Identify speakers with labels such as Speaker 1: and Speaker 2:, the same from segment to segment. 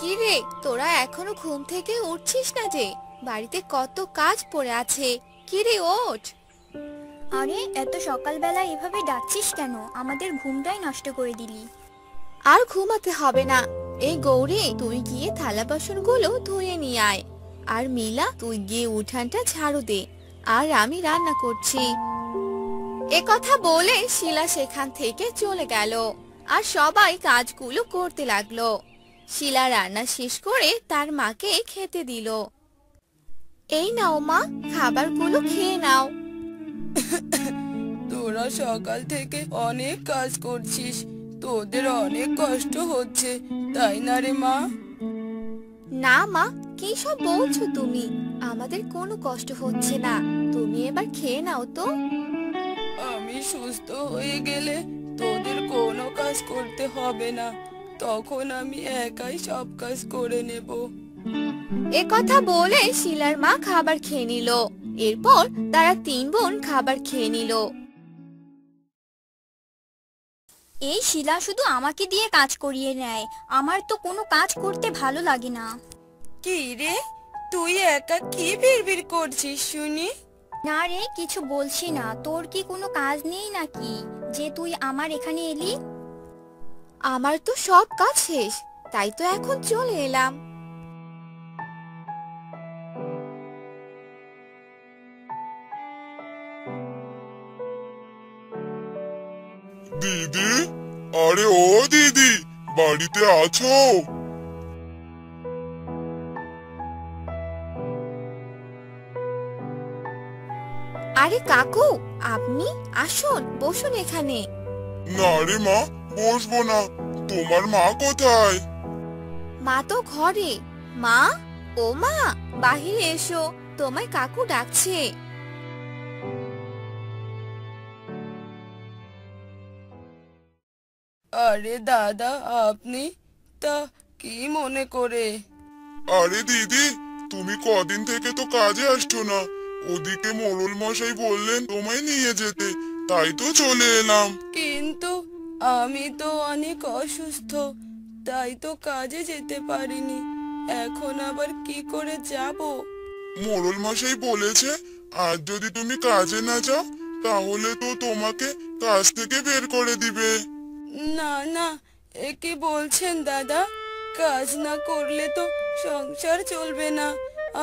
Speaker 1: কি রে, তোরা এখনো ঘুম থেকে উঠছিস না যে? বাড়িতে কত কাজ পড়ে আছে। কি রে, ওঠ।
Speaker 2: আরে এত সকালবেলা এভাবে ডাকছিস কেন? আমাদের ঘুমটাই নষ্ট করে দিলি।
Speaker 1: আর ঘুমাতে হবে না। এই গৌরী, তুই গিয়ে থালা বাসনগুলো ধুয়ে নিয়ে আয়। আর মিলা, তুই গিয়ে উঠানটা ঝাড়ু দে। আর আমি রান্না করছি। এ কথা বলে শিলা সেখান থেকে চলে গেল। আর সবাই কাজগুলো করতে লাগলো। শিলা রান্না শেষ করে তার মাকে খেতে দিল। এই নাও মা, খাবারগুলো খেয়ে নাও।
Speaker 3: তোরা সকাল থেকে অনেক কাজ করছিস, তোদের অনেক কষ্ট হচ্ছে, তাই না রে মা?
Speaker 1: না মা, কি সব বলছো তুমি? আমাদের কোনো কষ্ট হচ্ছে না। তুমি এবার খেয়ে নাও তো।
Speaker 3: আমি সুস্থ হয়ে গেলে তোদের কোনো কাজ করতে হবে না, তখন আমি একাই সব কাজ করে নেব।
Speaker 1: এ কথা বলে শিলার মা খাবার খেয়ে নিল। এরপর তারা তিন বোন খাবার খেয়ে নিল।
Speaker 2: এই শিলা শুধু আমাকে দিয়ে কাজ করিয়ে নেয়, আমার তো কোনো কাজ করতে ভালো লাগে না।
Speaker 3: কি রে, তুই একা কি বিড়বিড় করছিস শুনি?
Speaker 2: না রে, কিছু বলছি না। তোর কি কোনো কাজ নেই নাকি যে তুই আমার এখানে এলি?
Speaker 1: আমার তো সব কাজ শেষ, তাই তো এখন চলে এলাম।
Speaker 4: দিদি, আরে ও দিদি, বাড়িতে আছো?
Speaker 1: আরে কাকু, আপনি আসুন, বসুন এখানে।
Speaker 4: না রে মা, বসবো না। তোমার মা কোথায়?
Speaker 1: মা তো ঘরে। মা, ও মা, বাহিরে এসো, তোমায় কাকু ডাকছে।
Speaker 3: আরে দাদা, আপনি তা কি মনে করে?
Speaker 4: আরে দিদি, তুমি কদিন থেকে তো কাজে আসছো না। ওদিকে মোড়ল মশাই বললেন তোমায় নিয়ে যেতে, তাই তো চলে এলাম।
Speaker 3: কিন্তু আমি তো অনেক অসুস্থ, তাই তো কাজে যেতে পারিনি। এখন আবার কি করে যাব?
Speaker 4: মোড়ল মশাই বলেছে আজ যদি তুমি কাজে না যাও তাহলে তো তোমাকে কাজ থেকে বের করে দিবে।
Speaker 3: না না, এ কি বলছেন দাদা? কাজ না করলে তো সংসার চলবে না।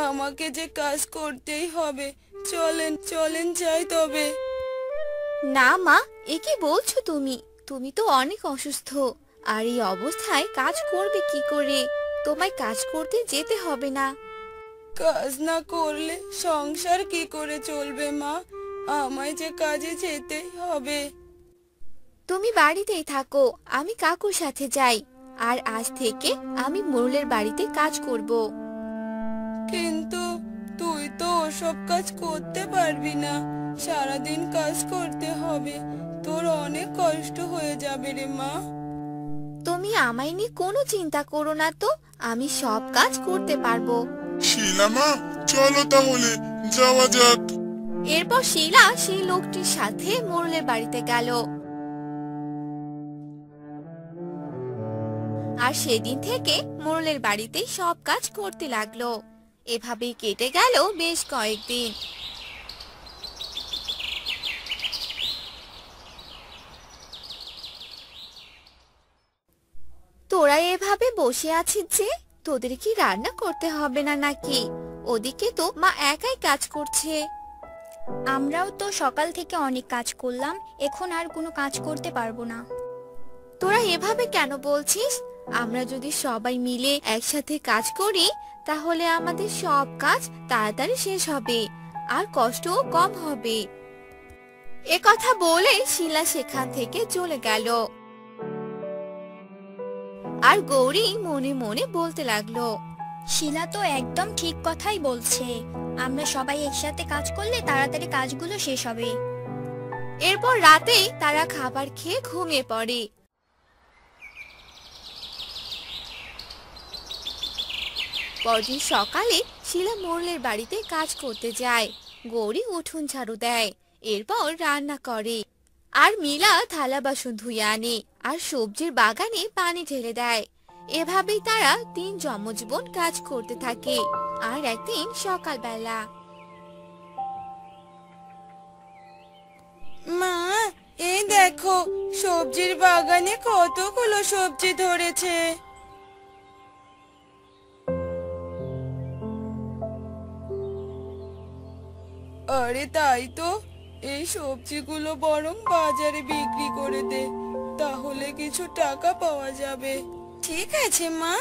Speaker 3: আমাকে যে কাজ করতেই হবে। চলেন চলেন, যাই তবে।
Speaker 1: না মা, এ কি বলছো তুমি? তুমি তো অনেক অসুস্থ। আর এই অবস্থায় কাজ করবে কি করে? তোমায় কাজ করতে যেতে হবে না।
Speaker 3: কাজ না করলে সংসার কি করে চলবে মা? আমায় যে কাজে যেতেই হবে।
Speaker 1: তুমি বাড়িতেই থাকো, আমি কাকুর সাথে যাই। আর আজ থেকে আমি মোড়লের বাড়িতে কাজ করব।
Speaker 3: কিন্তু তুই তো ওসব কাজ করতে পারবি না, সারাদিন কাজ করতে হবে। তোর অনেক কষ্ট হয়ে যাবে রে মা।
Speaker 1: তুমি আমায় নিয়ে কোনো চিন্তা করো না তো, আমি সব কাজ করতে পারবো।
Speaker 4: শিলা মা, চলো তাহলে যাওয়া যাক।
Speaker 1: এরপর শিলা সেই লোকটির সাথে মোড়লের বাড়িতে গেল। আর সেদিন থেকে মোড়লের বাড়িতে সব কাজ করতে লাগলো। এভাবেই কেটে গেল বেশ কয়েকদিন। তোরা এভাবে বসে আছিস যে, তোদের কি রান্না করতে হবে না নাকি? ওদিকে তো মা একাই কাজ করছে।
Speaker 2: আমরাও তো সকাল থেকে অনেক কাজ করলাম, এখন আর কোনো কাজ করতে পারবো না।
Speaker 1: তোরা এভাবে কেন বলছিস? আমরা যদি সবাই মিলে একসাথে কাজ করি তাহলে আমাদের সব কাজ তাড়াতাড়ি শেষ হবে আর কষ্টও কম হবে। এ কথা বলে শিলা সেখান থেকে চলে গেল। আর গৌরী মনে মনে বলতে লাগলো,
Speaker 2: শিলা তো একদম ঠিক কথাই বলছে। আমরা সবাই একসাথে কাজ করলে তাড়াতাড়ি কাজগুলো শেষ হবে।
Speaker 1: এরপর রাতেই তারা খাবার খেয়ে ঘুমিয়ে পড়ে। পরদিন সকালে শিলা মোড়লের বাড়িতে কাজ করতে যায়। গৌরী উঠোন ঝাড়ু দেয়, এরপর রান্না করে। আর মিলা থালা বাসন ধুয়ে আনে আর সবজির বাগানে পানি ঢেলে দেয়। এভাবেই তারা তিন যমজ বোন কাজ করতে থাকে। আর একদিন সকালবেলা,
Speaker 3: মা, এই দেখো সবজির বাগানে কতগুলো সবজি ধরেছে। আরে তাই তো, এই সবজিগুলো বরং বাজারে বিক্রি করে দে, তাহলে কিছু টাকা পাওয়া যাবে। ঠিক আছে মা,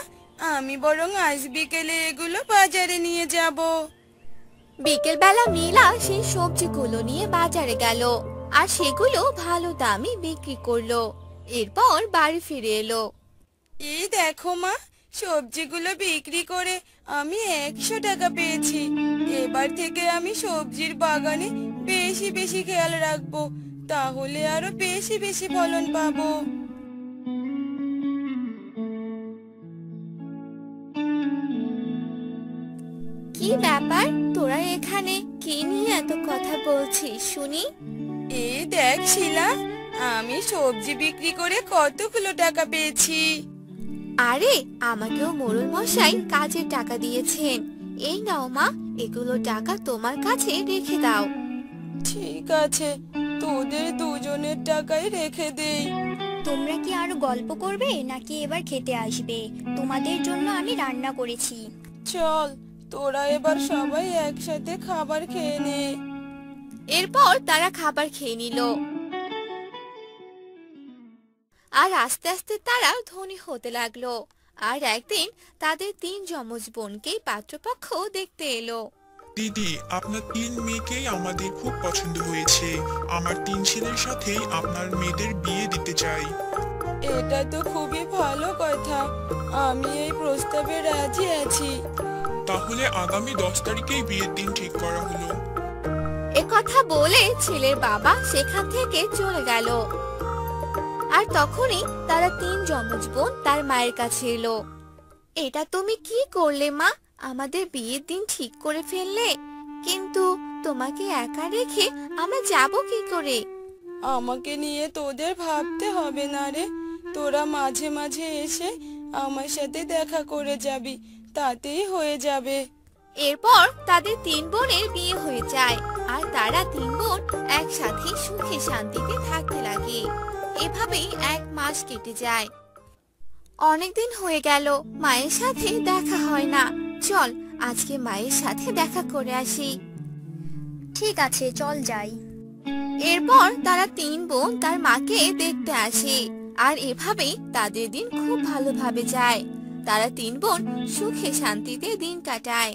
Speaker 3: আমি বরং আজ বিকেলে এগুলো বাজারে নিয়ে যাব।
Speaker 1: বিকেলবেলা মিলা সেই সবজিগুলো নিয়ে বাজারে গেল আর সেগুলো ভালো দামে বিক্রি করলো। এরপর বাড়ি ফিরে এলো।
Speaker 3: এই দেখো মা, সবজিগুলো বিক্রি করে আমি 100 টাকা পেয়েছি। এবার থেকে আমি সবজির বাগানে বেশি বেশি খেয়াল রাখবো, তাহলে আরো বেশি বেশি ফলন পাবো।
Speaker 1: কি ব্যাপার, তোরা এখানে কি নিয়ে এত কথা বলছিস শুনি?
Speaker 3: এই দেখ শিলা, আমি সবজি বিক্রি করে কতগুলো টাকা পেয়েছি।
Speaker 1: আরে, আমাকেও মোড়ল মশাই কাজের টাকা দিয়েছেন। এই নাও মা, এগুলো টাকা তোমার কাছে রেখে দাও।
Speaker 3: ঠিক আছে, তোদের দুজনের টাকাই রেখে দেই।
Speaker 2: তোমরা কি আরো গল্প করবে নাকি এবার খেতে আসবে? তোমাদের জন্য আমি রান্না করেছি।
Speaker 3: চল, তোরা এবার সবাই একসাথে খাবার খেয়ে নে।
Speaker 1: এরপর তারা খাবার খেয়ে নিল আর আস্তে আস্তে তারা ধনী হতে লাগলো। আর একদিন তাদের তিন যমজ বোনকে পাত্রপক্ষ দেখতে এলো।
Speaker 5: দিদি, আপনার তিন মেয়েকেই আমাদের খুব পছন্দ হয়েছে। আমার তিন ছেলের সাথেই আপনার মেয়েদের বিয়ে দিতে চাই।
Speaker 3: এটা তো খুবই ভালো কথা, আমি এই প্রস্তাবে রাজি আছি।
Speaker 5: তাহলে আগামী 10 তারিখেই বিয়ের দিন ঠিক করা হলো।
Speaker 1: এ কথা বলে ছেলের বাবা সেখান থেকে চলে গেল। আর তখনই তারা তিন যমজ বোন তার মায়ের কাছে এলো। এটা তুমি কি করলে মা? আমাদের বিয়ের দিন ঠিক করে ফেললে, কিন্তু তোমাকে একা রেখে আমরা যাব কি করে?
Speaker 3: আমাকে নিয়ে তোদের ভাবতে হবে না রে, তোরা মাঝে মাঝে এসে আমার সাথে দেখা করে যাবি, তাতেই হয়ে যাবে।
Speaker 1: এরপর তাদের তিন বোনের বিয়ে হয়ে যায় আর তারা তিন বোন একসাথে সুখে শান্তিতে থাকতে লাগে। এভাবেই 1 মাস কেটে যায়। অনেকদিন হয়ে গেল মায়ের সাথে দেখা হয় না। চল আজকে মায়ের সাথে দেখা করে আসি।
Speaker 2: ঠিক আছে, চল যাই।
Speaker 1: এরপর তারা তিন বোন তার মাকে দেখতে আসে আর এভাবেই তাদের দিন খুব ভালোভাবে যায়। তারা তিন বোন সুখে শান্তিতে দিন কাটায়।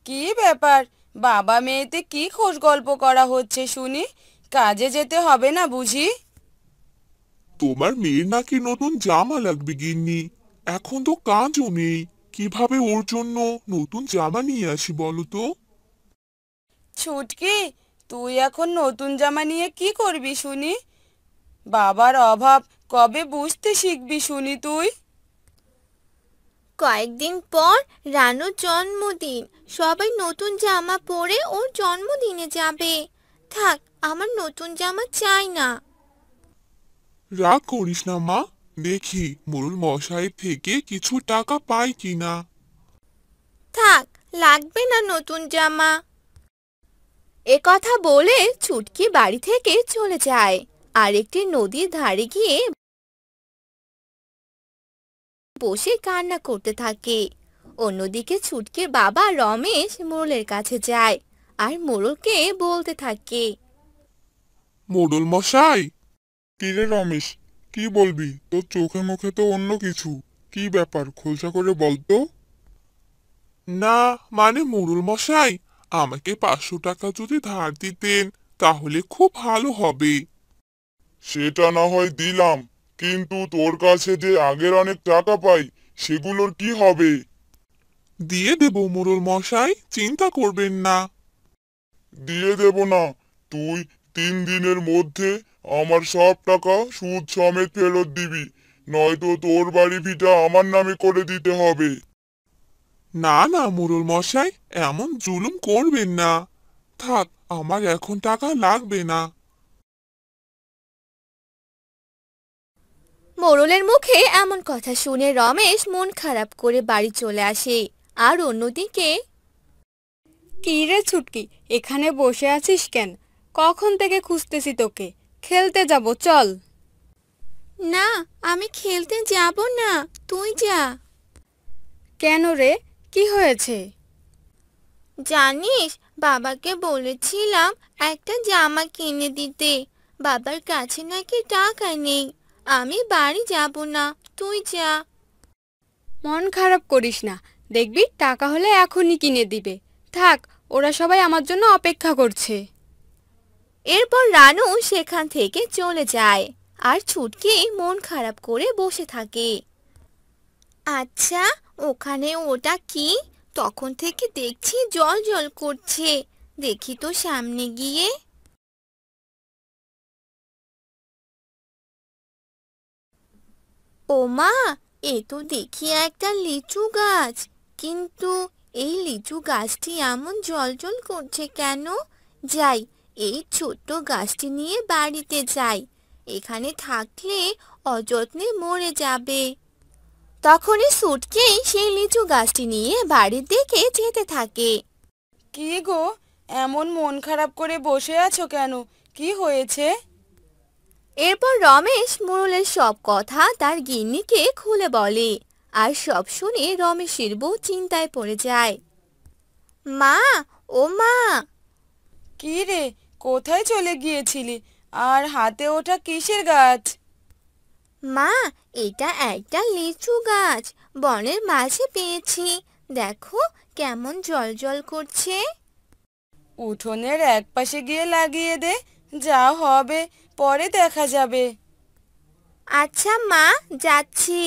Speaker 3: কি ব্যাপার, বাবা মেয়েতে কি খোশ গল্প করা হচ্ছে শুনি? কাজে যেতে হবে না বুঝি?
Speaker 4: তোমার মেয়ের নাকি নতুন জামা লাগবে গিন্নি। এখন তো কাজও নেই, কিভাবে ওর জন্য নতুন জামা নিয়ে আসি বলো তো?
Speaker 3: ছুটকি, তুই এখন নতুন জামা নিয়ে কি করবি শুনি? বাবার অভাব কবে বুঝতে শিখবি শুনি তুই?
Speaker 1: কয়েকদিন পর রানুর জন্মদিন, সবাই নতুন জামা পরে ওর জন্মদিনে যাবে। থাক, আমার নতুন জামা চাই না।
Speaker 4: রাগ করিস না মা, দেখি মোড়ল মশাই থেকে কিছু টাকা পাই কিনা।
Speaker 1: থাক, লাগবে না নতুন জামা। এ কথা বলে ছুটকি বাড়ি থেকে চলে যায় আর একটি নদীর ধারে গিয়ে বসে কান্না করতে থাকে। অন্যদিকে ছুটকির বাবা রমেশ মোড়লের কাছে যায় আর মোড়লকে বলতে থাকে।
Speaker 4: মোড়ল মশাই। কি রে রমেশ, কি বলবি? তোর চোখে মুখে তো অন্য কিছু। কি ব্যাপার, খোলসা করে বলতো। না মানে মোড়ল মশাই, আমাকে 500 টাকা যদি ধার দিতেন তাহলে খুব ভালো হবে। সেটা না হয় দিলাম, কিন্তু তোর কাছে যে আগের অনেক টাকা পাই সেগুলোর কি হবে? দিয়ে দেব মোড়ল মশাই, চিন্তা করবেন না। দিয়ে দেব না, তুই 3 দিনের মধ্যে আমার সব টাকা সুদ সমেত ফেরত দিবি, নয়তো তোর বাড়ি ভিটা আমার নামে করে দিতে হবে। না না মোড়ল মশাই, এমন জুলুম করবেন না। থাক, আমার এখন টাকা লাগবে না।
Speaker 1: মোড়লের মুখে এমন কথা শুনে রমেশ মন খারাপ করে বাড়ি চলে আসে। আর অন্যদিকে
Speaker 3: কি রে ছুটকি, এখানে বসে আছিস কেন? কখন থেকে খুঁজতেছি তোকে। খেলতে যাব, চল।
Speaker 1: না, আমি খেলতে যাব না, তুই যা।
Speaker 3: কেন রে, কি হয়েছে?
Speaker 1: জানিস, বাবাকে বলেছিলাম একটা জামা কিনে দিতে। বাবার কাছে নাকি টাকা নেই। আমি বাড়ি যাব না, তুই যা।
Speaker 3: মন খারাপ করিস না, দেখবি টাকা হলে এখনই কিনে দিবে। থাক, ওরা সবাই আমার জন্য অপেক্ষা করছে।
Speaker 1: এরপর রানু সেখান থেকে চলে যায়। আর ছুটকি মন খারাপ করে বসে থাকে। আচ্ছা, ওখানে ওটা কি? তখন থেকে দেখছি জল জল করছে। দেখি তো সামনে গিয়ে। ও মা, এ তো দেখি একটা লিচু গাছ। কিন্তু এই লিচু গাছটি এমন জল করছে কেন? যাই, এই ছোট্ট গাছটি নিয়ে বাড়িতে যাই। এখানে থাকলে অযত্নে মরে যাবে। তখনই ছুটকি সেই লিচু গাছটি নিয়ে বাড়ির দিকে যেতে থাকে।
Speaker 3: কি গো, এমন মন খারাপ করে বসে আছো কেন? কি হয়েছে?
Speaker 1: এরপর রমেশ মোড়লের সব কথা তার গিন্নিকে খুলে বলে। আর সব শুনে রমেশের বউ চিন্তায় পড়ে যায়। মা, ও মা।
Speaker 3: কি রে, কোথায় চলে গিয়েছিলি? আর হাতে ওঠা কিসের গাছ?
Speaker 1: মা, এটা একটা লিচু গাছ। বনের মাঝে পেয়েছি। দেখো কেমন জল করছে।
Speaker 3: উঠোনের এক পাশে গিয়ে লাগিয়ে দে, যা হবে পরে দেখা যাবে।
Speaker 1: আচ্ছা মা, যাচ্ছি।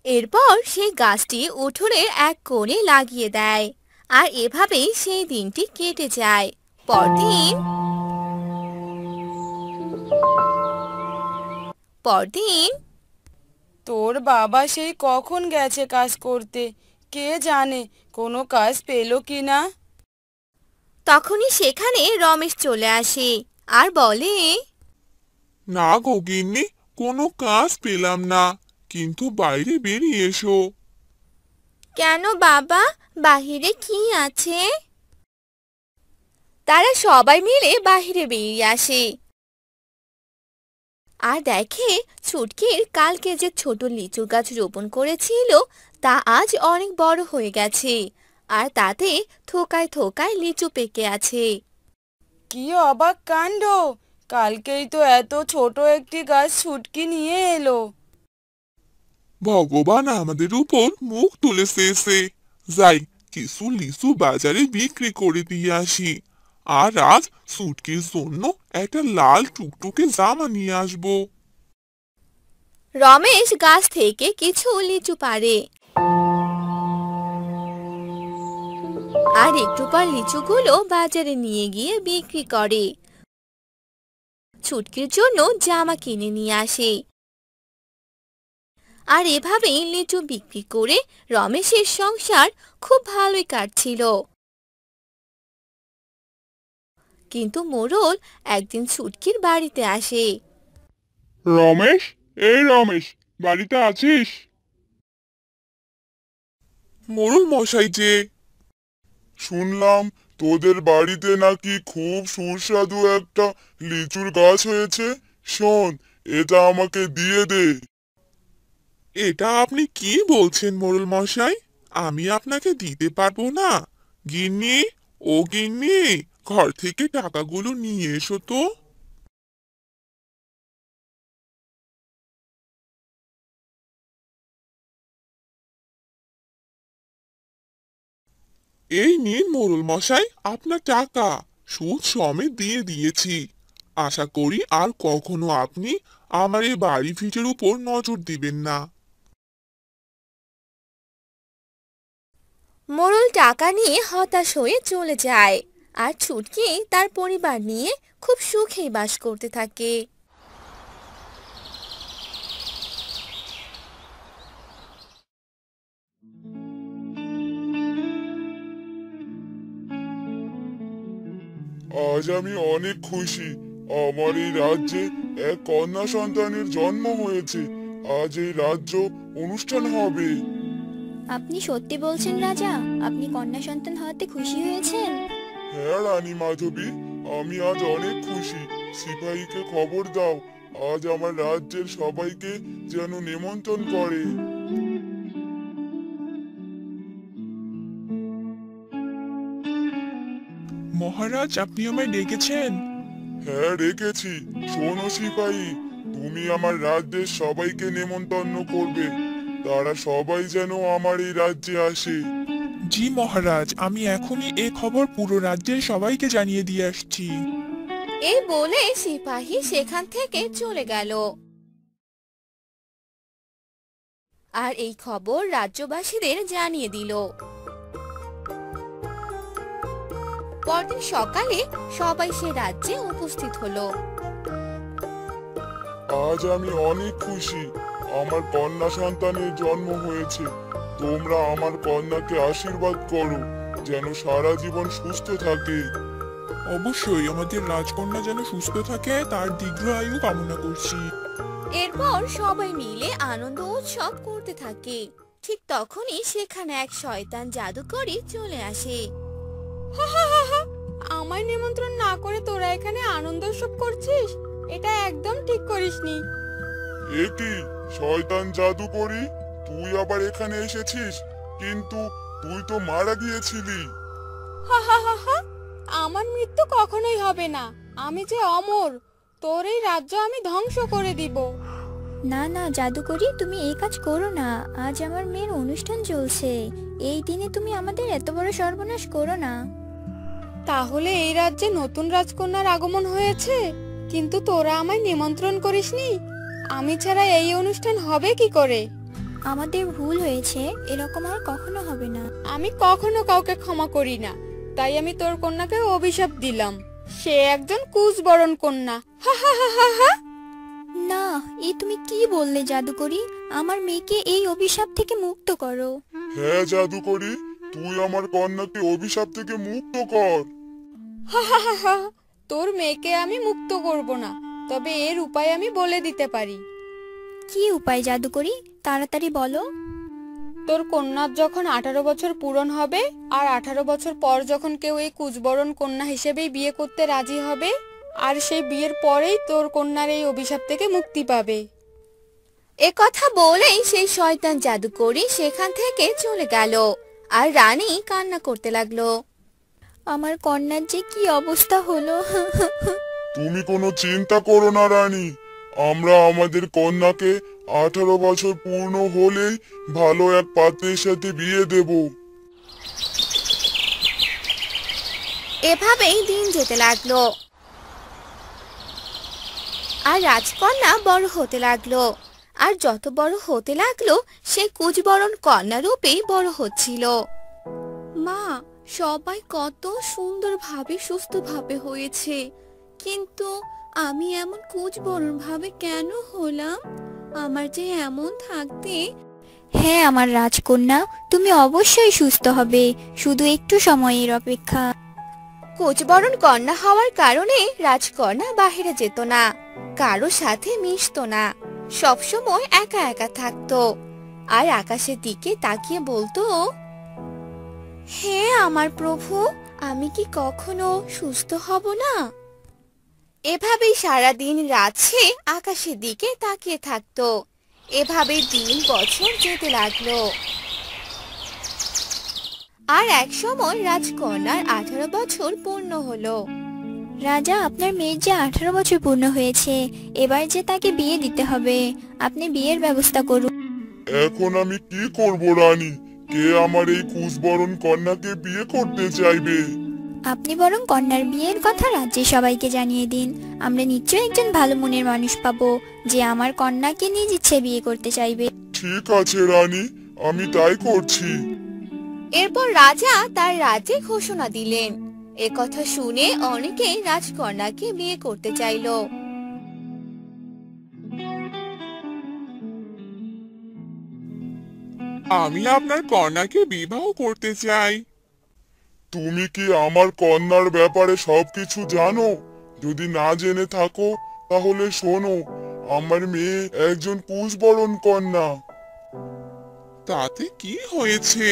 Speaker 1: এরপর সেই গাছটি উঠোনের এক কোণে লাগিয়ে দেয়। আর এভাবেই সেই দিনটি কেটে যায়। পরদিন
Speaker 3: তোর বাবা সেই কখন গেছে কাজ করতে, কে জানে কোনো কাজ পেলো কি না।
Speaker 1: তখনই সেখানে রমেশ চলে আসে আর বলে,
Speaker 4: না গো গিন্নি, কোনো কাজ পেলাম না, কিন্তু বাইরে বেরিয়ে এসো।
Speaker 1: কেন বাবা, বাহিরে কি আছে? তারা সবাই মিলে বাহিরে বেরিয়ে আসে। আর দেখে ছুটকির কালকে যে ছোট লিচু গাছ রোপণ করেছিল তা আজ অনেক বড় হয়ে গেছে। আর তাতে থোকায় থোকায় লিচু পেকে আছে।
Speaker 3: কি অবাক কাণ্ড! কালকেই তো এত ছোট একটি গাছ ছুটকি নিয়ে এলো।
Speaker 4: ভগবান আমাদের উপর মুখ তুলেছে এসে। যাই, কিছু লিচু বাজারে বিক্রি করে দিয়ে আসি। আর আজ সুটকির জন্য একটা লাল টুকটুকে জামা নিয়ে আসবো।
Speaker 1: রমেশ গাছ থেকে কিছু লিচু পাড়ে। আর একটু পর লিচুগুলো বাজারে নিয়ে গিয়ে বিক্রি করে। ছুটকির জন্য জামা কিনে নিয়ে আসে। আর এভাবেই লিচু বিক্রি করে রমেশের সংসার খুব ভালোই কাটছিল। কিন্তু মোড়ল একদিন ছুটকির বাড়িতে আসে।
Speaker 4: রমেশ, এই রমেশ, বাড়িতে আছিস? মোড়ল মশাই যে। শুনলাম তোদের বাড়িতে নাকি খুব সুস্বাদু একটা লিচুর গাছ হয়েছে। শোন, এটা আমাকে দিয়ে দে। এটা আপনি কি বলছেন মোড়ল মশাই? আমি আপনাকে দিতে পারবো না। গিন্নি, ও গিন্নি, ঘর থেকে টাকাগুলো নিয়ে এসো তো। এই নিন মোড়ল মশাই আপনার টাকা, সুদ সমেত দিয়ে দিয়েছি। আশা করি আর কখনো আপনি আমার এই বাড়ি ভিটের উপর নজর দিবেন না।
Speaker 1: মোড়ল টাকা নিয়ে হতাশ হয়ে চলে যায়। আর ছুটকি তার পরিবার নিয়ে খুব সুখেই বাস করতে থাকে।
Speaker 4: আজ আমি অনেক খুশি। আমার এই রাজ্যে এক কন্যা সন্তানের জন্ম হয়েছে। আজ এই রাজ্য অনুষ্ঠান হবে।
Speaker 2: আপনি সত্যি বলছেন রাজা? আপনি কন্যা সন্তান হওয়াতে খুশি হয়েছেন?
Speaker 4: হ্যাঁ রানী মাধবী, আমি আজ অনেক খুশি। সিপাহীকে খবর দাও, আজ আমার রাজ্যের সবাইকে যেন নিমন্ত্রণ করে।
Speaker 5: মহারাজ, আপনি আমায় ডেকেছেন?
Speaker 4: হ্যাঁ রেখেছি। শোনো সিপাহী, তুমি আমার রাজ্যের সবাইকে নেমন্তন্ন করবে। তারা সবাই যেন আমার এই রাজ্যে আসে।
Speaker 5: জি মহারাজ, আমি এখনই এ খবর পুরো রাজ্যের সবাইকে জানিয়ে দিয়ে আসছি।
Speaker 1: এই বলে সিপাহী সেখান থেকে চলে গেল। আর এই খবর রাজ্যবাসীদের জানিয়ে দিল। পরদিন সকালে সবাই সে রাজ্যে উপস্থিত হলো।
Speaker 4: আজ আমি অনেক খুশি। আমার কন্যা সন্তানের জন্ম হয়েছে। তোমরা আমার কন্যাকে আশীর্বাদ করো, যেন সারা জীবন সুস্থ থাকে।
Speaker 5: অবশ্যই, আমাদের রাজকন্যা যেন সুস্থ থাকে তার দীর্ঘ আয়ু কামনা করছি।
Speaker 1: এরপর সবাই মিলে আনন্দ উৎসব করতে থাকে। ঠিক তখনই সেখানে এক শয়তান জাদুকরী চলে আসে।
Speaker 3: আমায় নিমন্ত্রণ না করে তোরা এখানে আনন্দ উৎসব করছিস? এটা একদম ঠিক করিসনি।
Speaker 4: এ কি শয়তান জাদুকরী, তুই আবার এখানে এসেছিস? কিন্তু তুই তো মারা গিয়েছিলি।
Speaker 3: আমার মৃত্যু কখনোই হবে না। আমি যে অমর, তোর এই রাজ্য আমি ধ্বংস করে দিব।
Speaker 2: না না জাদুকরি, তুমি এই কাজ করো না। আজ আমার মেয়ের অনুষ্ঠান চলছে। এই দিনে তুমি আমাদের এত বড় সর্বনাশ করো না।
Speaker 3: তাহলে এই রাজ্যে নতুন রাজকন্যার আগমন হয়েছে, কিন্তু তোরা আমায় নিমন্ত্রণ করিসনি। আমি ছাড়া এই অনুষ্ঠান হবে কি করে?
Speaker 2: আমাদের ভুল হয়েছে, এরকম আর কখনো হবে না।
Speaker 3: আমি কখনো কাউকে ক্ষমা করি না। তাই আমি তোর কন্যাকে অভিশাপ দিলাম। সে একজন কুশবরণ কন্যা।
Speaker 2: না, এই তুমি কি বললে জাদুকরি? আমার মেয়েকে এই অভিশাপ থেকে মুক্ত করো।
Speaker 4: হ্যাঁ জাদুকরী, তুই আমার কন্যাকে অভিশাপ থেকে মুক্ত কর।
Speaker 3: তোর মেয়েকে আমি মুক্ত করব না, তবে এর উপায় আমি বলে দিতে পারি।
Speaker 2: কি উপায় জাদুকরি? তাড়াতাড়ি বলো।
Speaker 3: তোর কন্যার যখন 18 বছর পূরণ হবে, আর 18 বছর পর যখন কেউ এই কুশবরণ কন্যা হিসেবেই বিয়ে করতে রাজি হবে, আর সেই বিয়ের পরেই তোর কন্যার এই অভিশাপ থেকে মুক্তি পাবে।
Speaker 1: এ কথা বলেই সেই শয়তান জাদুকরী সেখান থেকে চলে গেল। আর রানী কান্না করতে লাগলো।
Speaker 2: আমার কন্যার যে কি অবস্থা হলো।
Speaker 4: তুমি কোনো চিন্তা করো না রানী, আমরা আমাদের কন্যাকে 18 বছর পূর্ণ হলেই ভালো এক পাত্রের সাথে বিয়ে দেব।
Speaker 1: এভাবেই দিন যেতে লাগলো। আর রাজকন্যা বড় হতে লাগলো। আর যত বড় হতে লাগলো, সে কুঁজবরণ কন্যা রূপেই বড় হচ্ছিল। মা, সবাই কত সুন্দরভাবে সুস্থভাবে হয়েছে, কিন্তু আমি এমন কুঁজবরণ ভাবে কেন হলাম? আমার যে এমন থাকতে।
Speaker 2: হ্যাঁ আমার রাজকন্যা, তুমি অবশ্যই সুস্থ হবে, শুধু একটু সময়ের অপেক্ষা।
Speaker 1: কুঁজবরণ কন্যা হওয়ার কারণে রাজকন্যা বাহিরে যেত না, কারো সাথে মিশতো না, সবসময় একা একা থাকতো। আর আকাশের দিকে তাকিয়ে বলতো, হে আমার প্রভু, আমি কি কখনো সুস্থ হব না? এভাবেই সারাদিন রাত সে আকাশের দিকে তাকিয়ে থাকতো। এভাবেই দিন বছর যেতে লাগলো। আর এক সময় রাজকন্যার 18 বছর পূর্ণ হলো।
Speaker 2: রাজা, আপনার মেয়ের যে 18 বছর পূর্ণ হয়েছে, এবার যে তাকে বিয়ে দিতে হবে। আপনি বিয়ের ব্যবস্থা করুন।
Speaker 4: এখন আমি কি করব রানী? কে আমার এই কুশবরণ কন্যাকে বিয়ে করতে চাইবে?
Speaker 2: আপনি বরং কন্যার বিয়ের কথা রাজ্যের সবাইকে জানিয়ে দিন। আমরা নিশ্চয়ই একজন ভালো মনের মানুষ পাবো, যে আমার কন্যাকে নিজ ইচ্ছে বিয়ে করতে চাইবে।
Speaker 4: ঠিক আছে রানী, আমি তাই করছি।
Speaker 1: এরপর রাজা তার রাজ্যে ঘোষণা দিলেন। এ কথা শুনে অনেকেই রাজকন্যাকে বিয়ে করতে চাইলো।
Speaker 5: আমি আপনার কন্যাকে বিবাহ করতে চাই।
Speaker 4: তুমি কি আমার কন্যার ব্যাপারে সবকিছু জানো? যদি না জেনে থাকো তাহলে শোনো, আমার মেয়ে একজন কুশবরণ কন্যা।
Speaker 5: তাতে কি হয়েছে?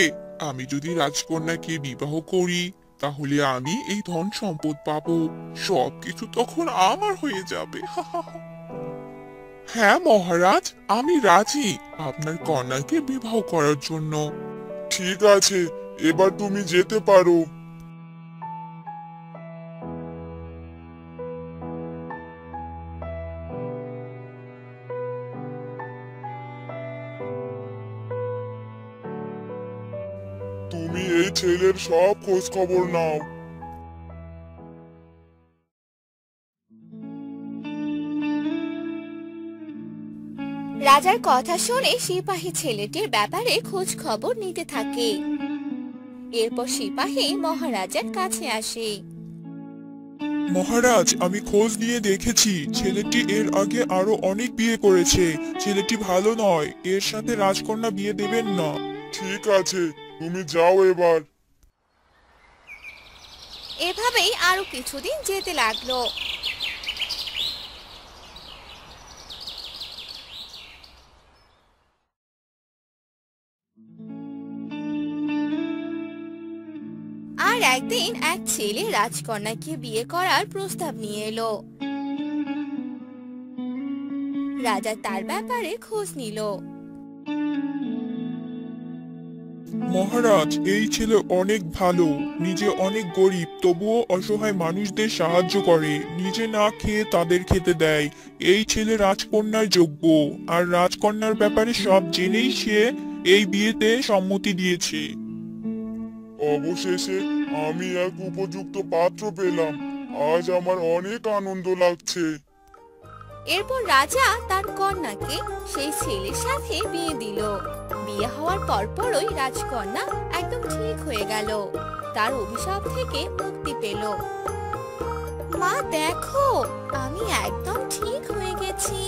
Speaker 5: আমি যদি রাজকন্যাকে বিবাহ করি তাহলে আমি এই ধন সম্পদ পাবো, সবকিছু তখন আমার হয়ে যাবে। হ্যাঁ মহারাজ, আমি রাজি আপনার কন্যাকে বিবাহ করার জন্য।
Speaker 4: ঠিক আছে, এবার তুমি যেতে পারো। তুমি এই ছেলের সব খোঁজ খবর নাও।
Speaker 1: রাজার কথা শুনে সিপাহী ছেলেটির ব্যাপারে খোঁজ খবর নিতে থাকে। এরপর সিপাহী মহারাজার কাছে আসে।
Speaker 5: মহারাজ, আমি খোঁজ নিয়ে দেখেছি ছেলেটি এর আগে আরো অনেক বিয়ে করেছে। ছেলেটি ভালো নয়, এর সাথে রাজকন্যা বিয়ে দেবেন না।
Speaker 4: ঠিক আছে, তুমি যাও এবার।
Speaker 1: এভাবেই আরো কিছুদিন যেতে লাগলো। আর একদিন এক ছেলে রাজকন্যাকে বিয়ে করার প্রস্তাব নিয়ে এলো। রাজা তার ব্যাপারে খোঁজ নিল।
Speaker 5: মহারাজ, এই ছেলে অনেক ভালো, নিজে অনেক গরিব তবুও অসহায় মানুষদের সাহায্য করে, নিজে না খেয়ে তাদের খেতে দেয়। এই ছেলে রাজকন্যার যোগ্য, আর রাজকন্যার ব্যাপারে সব জেনেই সে এই বিয়েতে সম্মতি দিয়েছে।
Speaker 4: অবশেষে আমি এক উপযুক্ত পাত্র পেলাম, আজ আমার অনেক আনন্দ লাগছে।
Speaker 1: এরপর রাজা তার কন্যাকে সেই ছেলের সাথে বিয়ে দিল। বিয়ে হওয়ার পরপরই রাজকন্যা একদম ঠিক হয়ে গেল, তার অভিশাপ থেকে মুক্তি পেল। মা দেখো, আমি একদম ঠিক হয়ে গেছি,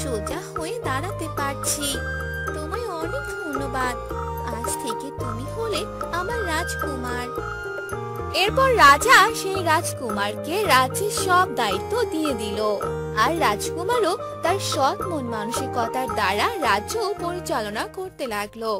Speaker 1: সোজা হয়ে দাঁড়াতে পারছি। তোমায় অনেক ধন্যবাদ, আজ থেকে তুমি হলে আমার রাজকুমার। এরপর রাজা সেই রাজকুমারকে রাজ্যের সব দায়িত্ব দিয়ে দিল, আর রাজকুমারও তার সৎ মন মানসিকতার দ্বারা রাজ্য পরিচালনা করতে লাগলো।